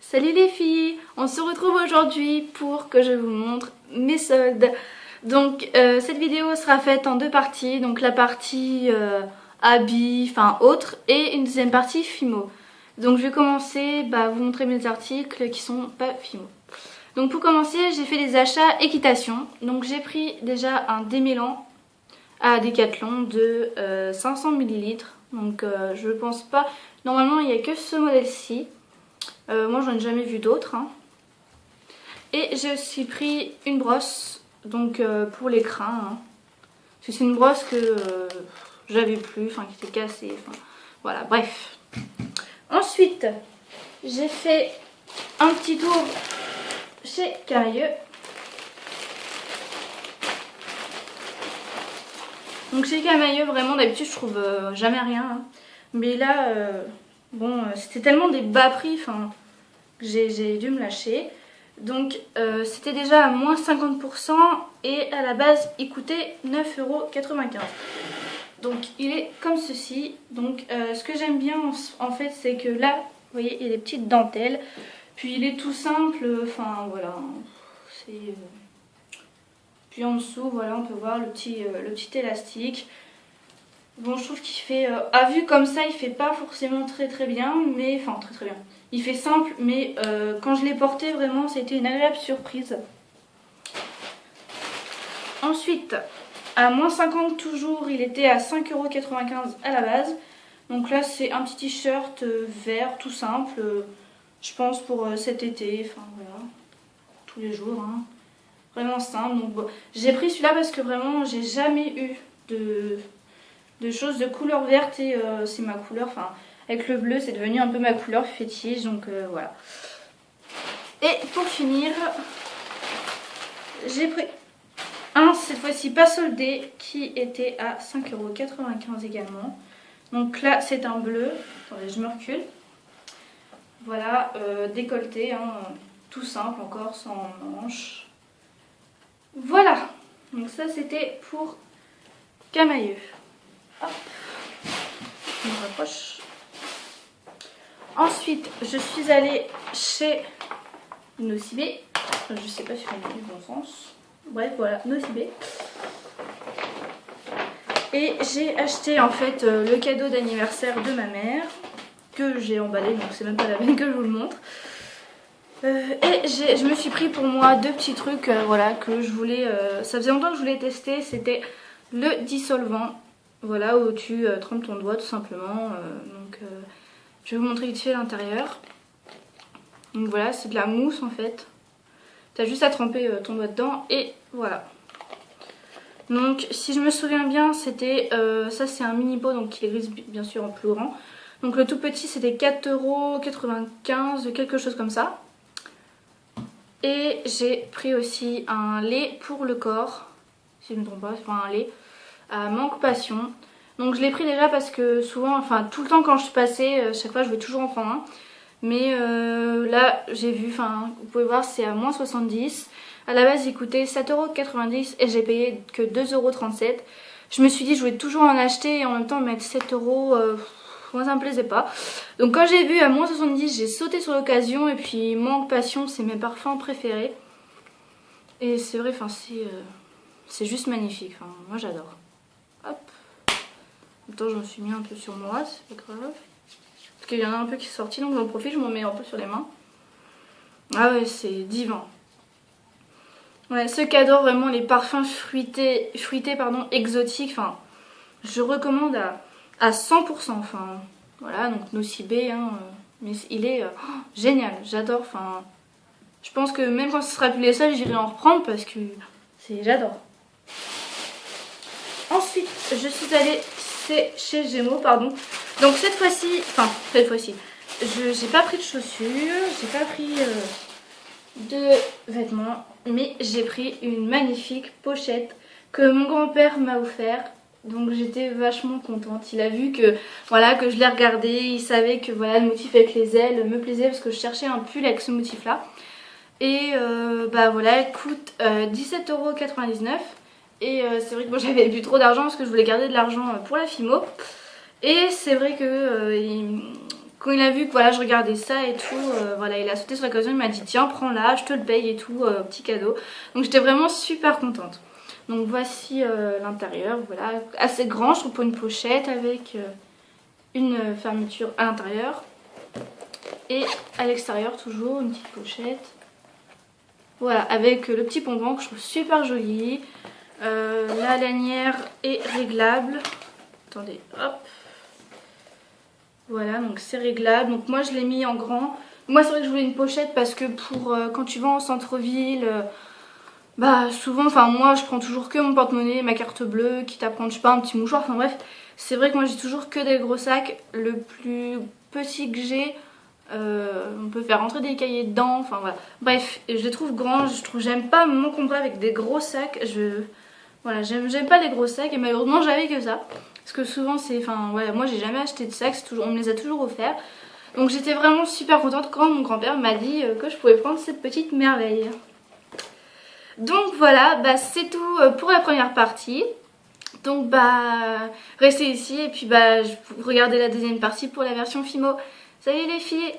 Salut les filles, on se retrouve aujourd'hui pour que je vous montre mes soldes. Donc cette vidéo sera faite en deux parties, donc la partie habits, enfin autres, et une deuxième partie Fimo. Donc je vais commencer à vous montrer mes articles qui sont pas Fimo. Donc pour commencer, j'ai fait des achats équitation. Donc j'ai pris déjà un démêlant à Decathlon de 500 ml. Donc je pense pas, normalement il n'y a que ce modèle-ci. Moi j'en ai jamais vu d'autres. Hein. Et j'ai aussi pris une brosse donc pour les crins. Hein. Parce que c'est une brosse que j'avais plus, enfin qui était cassée. Voilà, bref. Ensuite, j'ai fait un petit tour chez Camailleux. Donc chez Camailleux, vraiment d'habitude je trouve jamais rien. Hein. Mais là, bon, c'était tellement des bas prix, enfin, que j'ai dû me lâcher. Donc c'était déjà à moins 50% et à la base il coûtait 9,95 €. Donc il est comme ceci. Donc ce que j'aime bien en fait c'est que là, vous voyez, il y a des petites dentelles. Puis il est tout simple, enfin voilà. C'est... Puis en dessous, voilà, on peut voir le petit élastique. Bon, je trouve qu'il fait, à vue comme ça, il fait pas forcément très bien, mais enfin très bien. Il fait simple, mais quand je l'ai porté, vraiment, c'était une agréable surprise. Ensuite, à moins 50 toujours, il était à 5,95 € à la base. Donc là, c'est un petit t-shirt vert, tout simple, je pense pour cet été, enfin voilà, tous les jours, hein. Vraiment simple. Donc bon, j'ai pris celui-là parce que vraiment, j'ai jamais eu de choses de couleur verte et c'est ma couleur, enfin avec le bleu c'est devenu un peu ma couleur fétiche, donc voilà. Et pour finir, j'ai pris un, cette fois-ci pas soldé, qui était à 5,95 € également. Donc là c'est un bleu, attendez je me recule, voilà, décolleté, hein, tout simple encore, sans manches. Voilà, donc ça c'était pour Camailleux. Hop, je me rapproche. Ensuite, je suis allée chez Nocibé. Je sais pas si on dit le bon sens. Bref, voilà, Nocibé. Et j'ai acheté en fait le cadeau d'anniversaire de ma mère que j'ai emballé, donc c'est même pas la peine que je vous le montre. Et je me suis pris pour moi deux petits trucs, voilà, que je voulais. Ça faisait longtemps que je voulais tester. C'était le dissolvant. Voilà, où tu trempes ton doigt tout simplement. Donc je vais vous montrer vite fait l'intérieur. Donc voilà, c'est de la mousse en fait. T'as juste à tremper ton doigt dedans et voilà. Donc si je me souviens bien, c'était ça c'est un mini pot, donc il existe bien sûr en plus grand. Donc le tout petit c'était 4,95 €, quelque chose comme ça. Et j'ai pris aussi un lait pour le corps, si je ne me trompe pas, c'est pas un lait. Manque passion. Donc je l'ai pris déjà parce que souvent, enfin tout le temps quand je suis passée, chaque fois je vais toujours en prendre un. Mais là j'ai vu, enfin vous pouvez voir c'est à moins 70. À la base il coûtait 7,90 € et j'ai payé que 2,37 €. Je me suis dit je voulais toujours en acheter et en même temps mettre 7 €, moi ça me plaisait pas. Donc quand j'ai vu à moins 70 j'ai sauté sur l'occasion et puis Manque passion c'est mes parfums préférés. Et c'est vrai, enfin c'est juste magnifique, enfin, moi j'adore. Hop. Attends, je me suis mis un peu sur moi, c'est pas grave. Parce qu'il y en a un peu qui est sorti, donc j'en profite, je m'en mets un peu sur les mains. Ah ouais, c'est divin. Ouais, ceux qui adorent vraiment les parfums fruités pardon, exotiques, enfin, je recommande à 100%. Enfin, voilà, donc Nocibé, hein, mais il est génial, j'adore. Enfin, je pense que même quand ce sera plus les seuls, j'irai en reprendre parce que j'adore. Ensuite, je suis allée chez Gémeaux, pardon. Donc cette fois-ci, j'ai pas pris de chaussures, j'ai pas pris de vêtements, mais j'ai pris une magnifique pochette que mon grand-père m'a offert. Donc j'étais vachement contente. Il a vu que voilà que je l'ai regardé, il savait que voilà le motif avec les ailes me plaisait parce que je cherchais un pull avec ce motif-là. Et bah voilà, elle coûte 17,99 €. Et c'est vrai que moi j'avais plus trop d'argent parce que je voulais garder de l'argent pour la Fimo. Et c'est vrai que quand il a vu que voilà, je regardais ça et tout, voilà, il a sauté sur l'occasion, il m'a dit tiens prends-la, je te le paye et tout, petit cadeau. Donc j'étais vraiment super contente. Donc voici l'intérieur, voilà, assez grand je trouve pour une pochette avec une fermeture à l'intérieur. Et à l'extérieur toujours une petite pochette. Voilà, avec le petit pompon que je trouve super joli. La lanière est réglable. Attendez, hop. Voilà, donc c'est réglable. Donc moi je l'ai mis en grand. Moi c'est vrai que je voulais une pochette parce que pour quand tu vas en centre-ville, bah souvent, enfin moi je prends toujours que mon porte-monnaie, ma carte bleue, quitte à prendre je sais pas un petit mouchoir, enfin bref. C'est vrai que moi j'ai toujours que des gros sacs. Le plus petit que j'ai, on peut faire rentrer des cahiers dedans, enfin voilà. Bref, je les trouve grands, j'aime pas m'encombrer avec des gros sacs. Voilà, j'aime pas les gros sacs et malheureusement j'avais que ça. Parce que souvent c'est, enfin voilà, moi j'ai jamais acheté de sacs, on me les a toujours offerts. Donc j'étais vraiment super contente quand mon grand-père m'a dit que je pouvais prendre cette petite merveille. Donc voilà, bah c'est tout pour la première partie. Donc bah restez ici et puis bah regardez la deuxième partie pour la version Fimo. Salut les filles!